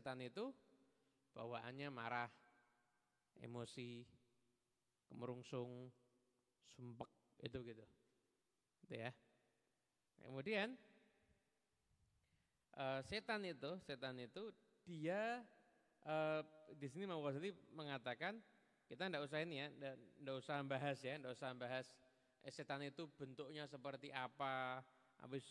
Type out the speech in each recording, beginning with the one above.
setan itu bawaannya marah, emosi, kemerungsung, sumpek, itu gitu. Gitu ya. Kemudian setan itu dia di sini Imam Ghazali mengatakan kita tidak usah ini ya, tidak usah bahas ya, tidak usah bahas setan itu bentuknya seperti apa, habis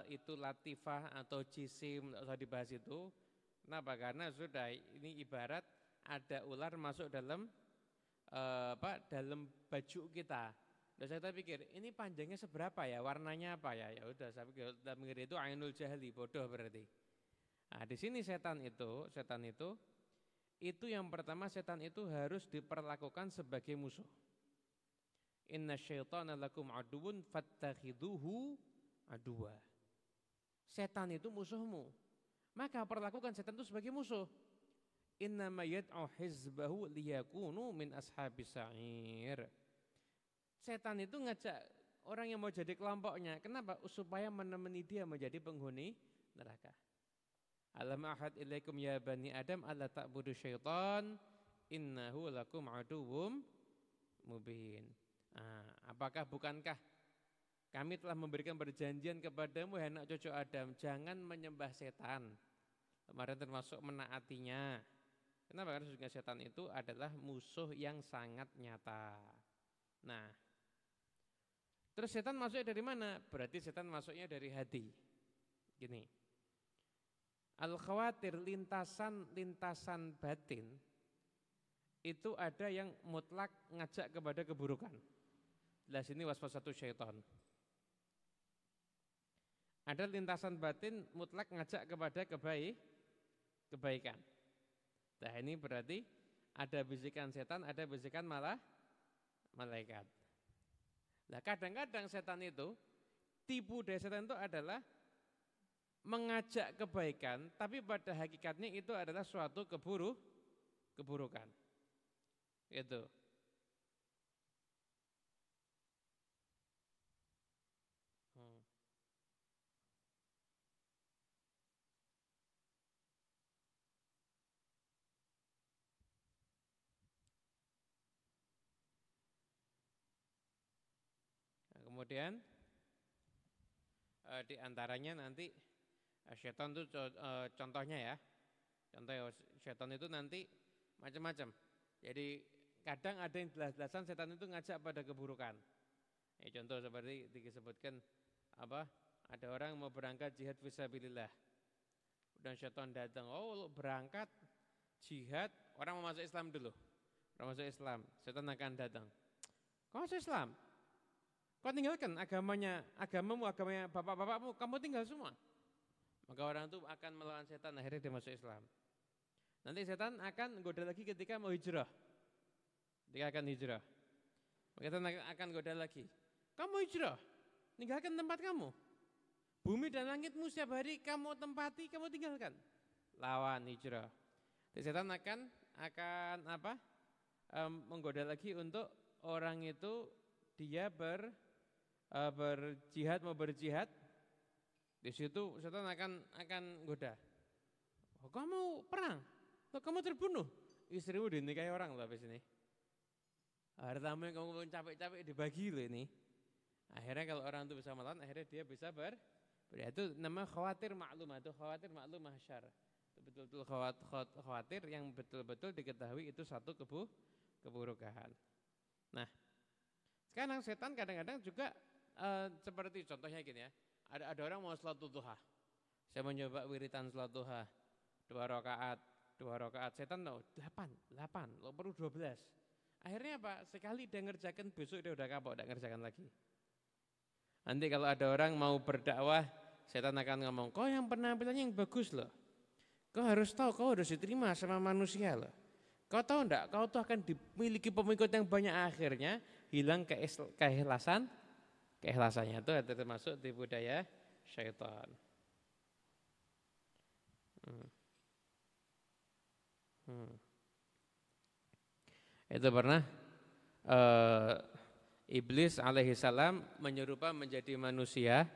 itu latifah atau jisim, tidak usah dibahas itu. Kenapa? Karena sudah ini ibarat ada ular masuk dalam dalam baju kita. Udah saya pikir ini panjangnya seberapa ya, warnanya apa ya? Ya udah saya pikir dalam mikir itu ainul jahli, bodoh berarti. Nah, di sini setan itu yang pertama setan itu harus diperlakukan sebagai musuh. Inna syaitana lakum aduun fattakhiduhu aduwa. Setan itu musuhmu. Maka perlakukan setan itu sebagai musuh. Innama yad'u hizbahu liyakunu min ashabis sa'ir. Setan itu ngajak orang yang mau jadi kelompoknya. Kenapa? Supaya menemani dia menjadi penghuni neraka. Alam ahad ilaikum ya bani Adam alla ta'budu syaitan innahu lakum aduwwum mubin. Apakah bukankah kami telah memberikan perjanjian kepadamu anak cucu Adam, jangan menyembah setan. Kemarin termasuk menaatinya. Kenapa? Karena sesungguhnya setan itu adalah musuh yang sangat nyata. Nah, terus setan masuknya dari mana? Berarti setan masuknya dari hati. Gini. Al-khawatir lintasan batin itu ada yang mutlak ngajak kepada keburukan. Di sini waswasatu syaitan. Ada lintasan batin mutlak ngajak kepada kebaikan. Nah, ini berarti ada bisikan setan, ada bisikan malah malaikat. Nah, kadang-kadang setan itu, tipu dari setan itu adalah mengajak kebaikan, tapi pada hakikatnya itu adalah suatu keburukan. Itu. Nah, kemudian di antaranya nanti syaitan itu contohnya ya. Contohnya syaitan itu nanti macam-macam. Jadi kadang ada yang jelas-jelasan setan itu ngajak pada keburukan. Contoh seperti disebutkan ada orang mau berangkat jihad fisabilillah. Dan syaitan datang, berangkat jihad, orang mau masuk Islam dulu. Orang masuk Islam, setan akan datang. Kau masuk Islam? Kau tinggalkan agamamu, agamanya bapak-bapakmu, kamu tinggal semua. Maka orang itu akan melawan setan, akhirnya dia masuk Islam. Nanti setan akan goda lagi ketika mau hijrah. Ketika akan hijrah. Maka setan akan goda lagi. Kamu hijrah, tinggalkan tempat kamu. Bumi dan langitmu setiap hari kamu tempati, kamu tinggalkan. Lawan hijrah. Jadi setan akan menggoda lagi untuk orang itu dia berjihad, mau berjihad. Di situ setan akan goda. Kamu perang, kamu terbunuh, istrimu dinikahi orang loh habis ini. Hartamu yang kamu capek-capek dibagi loh ini. Akhirnya kalau orang itu bisa melawan, akhirnya dia bisa itu nama khawatir maklumah, itu khawatir maklumah syar. Itu betul-betul khawatir yang betul-betul diketahui itu satu keburukan. Nah, sekarang setan kadang-kadang juga seperti contohnya gini ya. Ada orang mau salat duha. Saya mencoba wiritan salat duha 2 rakaat. Setan tahu 8, lo perlu 12. Akhirnya apa? Sekali dia ngerjakan, besok dia udah kapok, tidak ngerjakan lagi. Nanti kalau ada orang mau berdakwah, setan akan ngomong, kau yang penampilannya yang bagus loh. Kau harus tahu, kau harus diterima sama manusia loh. Kau tahu enggak, kau tuh akan dimiliki pengikut yang banyak, akhirnya hilang keikhlasannya itu termasuk di budaya syaitan. Itu pernah Iblis alaihissalam menyerupa menjadi manusia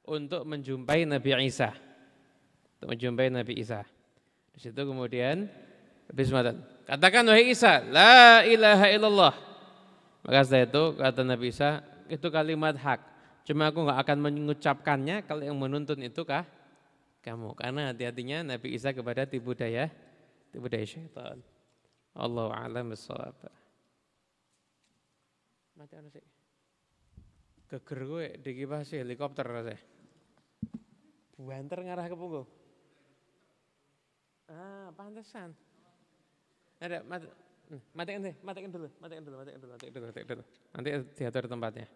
untuk menjumpai Nabi Isa. Di situ kemudian Bismillah. Katakan wahai Isa, la ilaha illallah. Maka setelah itu kata Nabi Isa, itu kalimat hak. Cuma aku enggak akan mengucapkannya kalau yang menuntun itu kamu. Karena hati-hatinya Nabi Isa kepada tipu daya syaitan. Allahu a'lam bissawab. Mati ana sik. Geger kowe dikipasi helikopter rasane. Banter ngarah ke punggung. Pantesan. Ada matikan dulu. Nanti diatur tempatnya.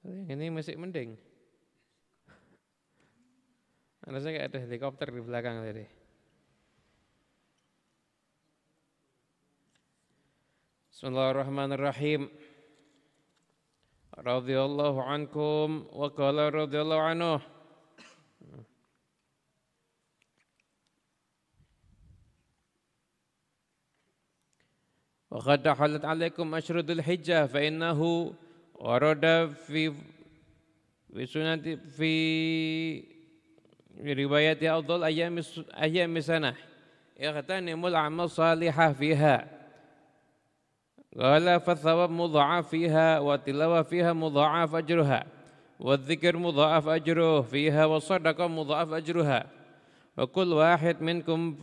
Ini masih mending. Harusnya kayak ada helikopter di belakang tadi. Bismillahirrahmanirrahim. Radhiyallahu ankum wa qala radhiyallahu anhu. Wa qad halat alaikum ashrudul hijjah fa innahu warada fi sunati fi riwayat afdal ayyam sanah ightanimul amal salihah fiha. Qala fa thawab mudha'af fiha wa tilawah fiha mudha'af ajruha wa dzikr mudha'af ajruhu fiha wa sadaqah mudha'af ajruha wa kull wahid minkum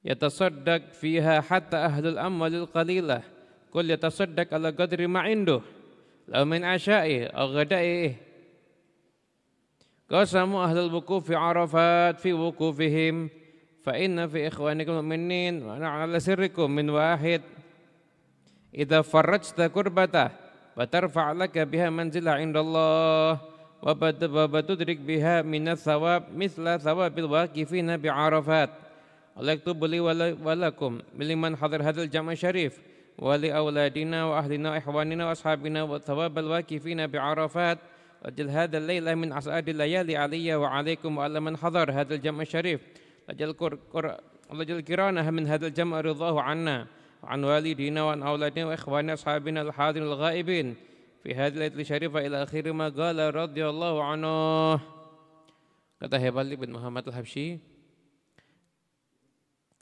yatasaddaq fiha hatta ahlul amalil qalilah kull yatasaddaq ala qadri ma induh law min asya'i aw ghada'i qasamu ahlul wukuf fi arafat fi wukufihim fa inna fi ikhwanikum mu'minin wa ala sirrikum min wahid idza farajta kurbatah wa tarfa' laka biha manzilah indallah wa badudrik biha minas thawab mithla thawabil waqifina bi arafat. Alaktub li walakum liman hadir hadzal jam' syarif wa li auladina wa ahlina wa ihwanina wa ashabina wa thawabal waqifina bi arafat wajil hadzal laila min as'adil layali alayya wa alaikum wa ala man hadar hadzal jam' syarif lajal kirana min hadzal jam' ridahu anna an walidina wa an auladina wa ikhwana ashabina al-hadirin al-ghaibin fi hadhihi al-lailatul syarifah ila akhir ma qala radhiyallahu anhu. Kata Hebal bin Muhammad al-Habsyi,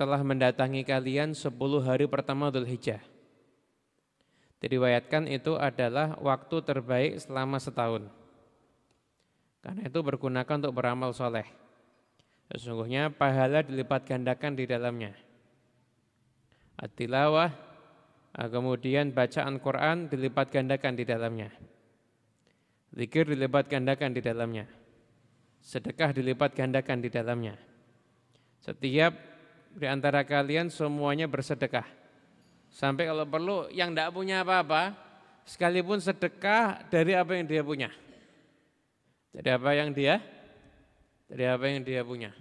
telah mendatangi kalian 10 hari pertama Dzulhijjah. Diriwayatkan itu adalah waktu terbaik selama setahun. Karena itu bergunakan untuk beramal soleh. Sesungguhnya pahala dilipat gandakan di dalamnya. At-tilawah, kemudian bacaan Quran dilipat gandakan di dalamnya. Zikir dilipat gandakan di dalamnya. Sedekah dilipat gandakan di dalamnya. Setiap di antara kalian semuanya bersedekah. Sampai kalau perlu yang tidak punya apa-apa, sekalipun sedekah dari apa yang dia punya. Dari apa yang dia punya.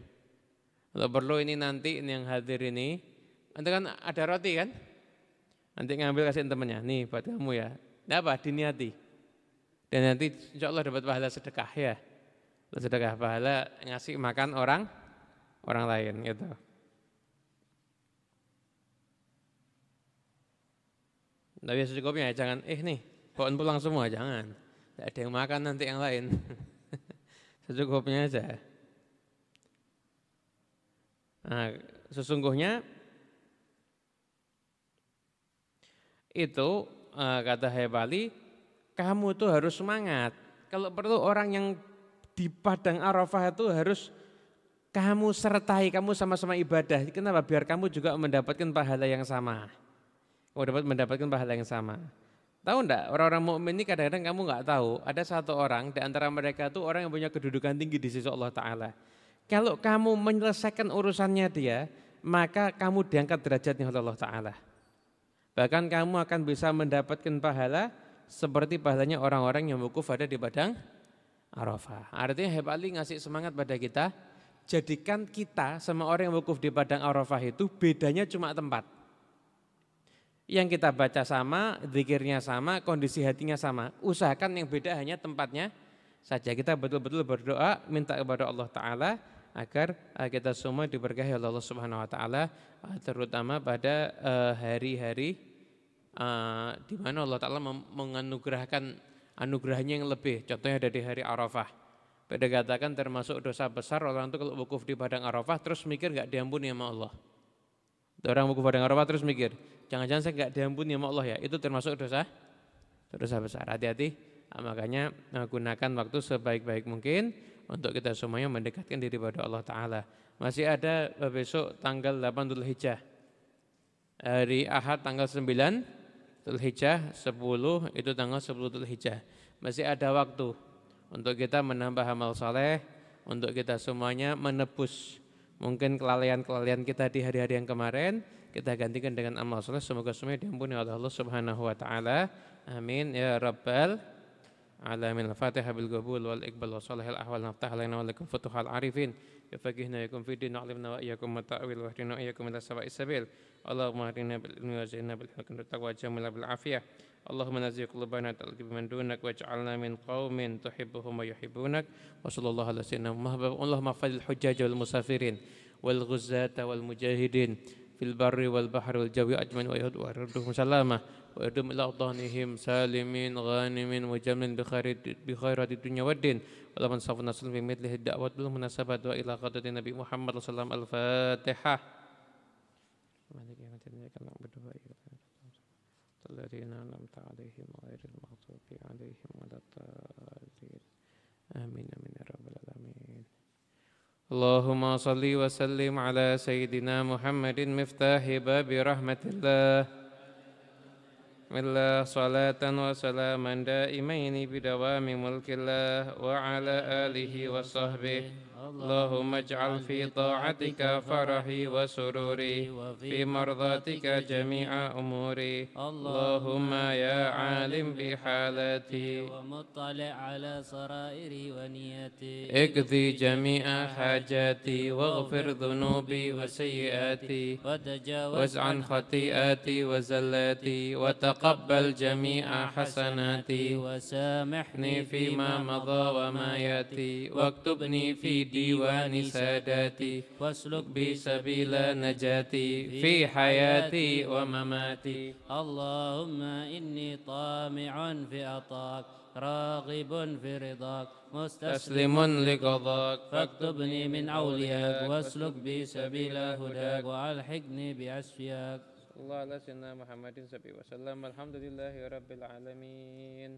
Kalau perlu ini nanti ini yang hadir ini, nanti kan ada roti kan? Nanti ngambil kasihin temannya, nih buat kamu ya. Tidak apa, diniati. Dan nanti insya Allah dapat pahala sedekah ya. Sedekah pahala ngasih makan orang lain gitu. Tapi secukupnya jangan, nih bawa pulang semua, jangan. Tidak ada yang makan nanti yang lain. Secukupnya aja. Nah, sesungguhnya itu kata Hebali, kamu tuh harus semangat. Kalau perlu orang yang di padang Arafah itu harus kamu sertai, kamu sama-sama ibadah. Kenapa? Biar kamu juga mendapatkan pahala yang sama. Kamu dapat mendapatkan pahala yang sama. Tahu enggak, orang-orang mukmin ini kadang-kadang kamu enggak tahu, ada satu orang di antara mereka itu orang yang punya kedudukan tinggi di sisi Allah Ta'ala. Kalau kamu menyelesaikan urusannya dia, maka kamu diangkat derajatnya oleh Allah Ta'ala. Bahkan kamu akan bisa mendapatkan pahala seperti pahalanya orang-orang yang wukuf ada di padang Arafah. Artinya Hebali ngasih semangat pada kita, jadikan kita sama orang yang wukuf di padang Arafah itu bedanya cuma tempat. Yang kita baca sama, zikirnya sama, kondisi hatinya sama. Usahakan yang beda hanya tempatnya saja. Kita betul-betul berdoa, minta kepada Allah Ta'ala agar kita semua diberkahi oleh Allah Subhanahu wa taala, terutama pada hari-hari di mana Allah taala menganugerahkan anugerahnya yang lebih. Contohnya dari hari Arafah. Beda katakan termasuk dosa besar orang itu kalau wukuf di padang Arafah terus mikir enggak diampuni sama Allah. Orang wukuf padang Arafah terus mikir, jangan-jangan saya enggak diampuni sama Allah ya. Itu termasuk dosa besar. Hati-hati. Makanya gunakan waktu sebaik-baik mungkin untuk kita semuanya mendekatkan diri pada Allah Ta'ala. Masih ada besok tanggal 8 Dzulhijjah. Hari Ahad tanggal 9 Dzulhijjah, 10 itu tanggal 10 Dzulhijjah. Masih ada waktu untuk kita menambah amal saleh, untuk kita semuanya menebus mungkin kelalaian-kelalaian kita di hari-hari yang kemarin, kita gantikan dengan amal saleh. Semoga semuanya diampuni oleh Allah Subhanahu wa taala. Amin ya rabbal alamin. Al-Fatihah bil qabul wal iqbal wa salihil ahwal. Naftah alaina wa lakum futuhal arifin. Yafaqihna yakum fi din wa alimna wa iyyakum mata'wil wa hdina wa iyyakum ila sawa'is sabil. Allahumma hadina bil ilmi wa zainna bil hikmati wa taqwa jamila bil afiyah. Allahumma nazigh qulubana talqi biman dunak waj'alna min qaumin tuhibbuhum wa yuhibbunak. Wa sallallahu ala sayyidina Muhammad. Allahumma fadil hujjaj wal musafirin wal ghuzzata wal mujahidin fil barri wal bahri wal jawi ajmain wa yahduhum salamah wa yadum ila adhanihim salimin ghanimin mujammin bi khairati dunya wad din. Allahumma safna sallim bi mithlihi da'wat bil munasabat wa ila qadati nabi Muhammad sallallahu alaihi wasallam. Al-Fatihah. الذين أنعمت عليهم غير المغضوب عليهم ولا الضالين آمين آمين يا رب العالمين. اللهم صل وسلم على سيدنا محمد مفتاح باب رحمة الله بالله صلاة وسلاما دائمين بدوام ملك الله وعلى آله وصحبه. اللهم اجعل في طاعتك فرحي وسروري وفي مرضاتك جميع أموري. اللهم يا عالم بحالتي ومطلع على سرائري ونيتي اقضي جميع حاجاتي واغفر ذنوبي وسيئاتي وتجاوز عن خطيئاتي وزلاتي وتقبل جميع حسناتي وسامحني فيما مضى وما ياتي واكتبني في ديوان ساداتي واسلك بي سبيل نجاتي في حياتي ومماتي. اللهم إني طامع في عطاك راغب في رضاك مستسلم لقضاك فاكتبني من أولياك واسلك بي سبيل هداك وألحقني بأسفياك. الله على سيدنا محمد صلى الله عليه وسلم. الحمد لله رب العالمين.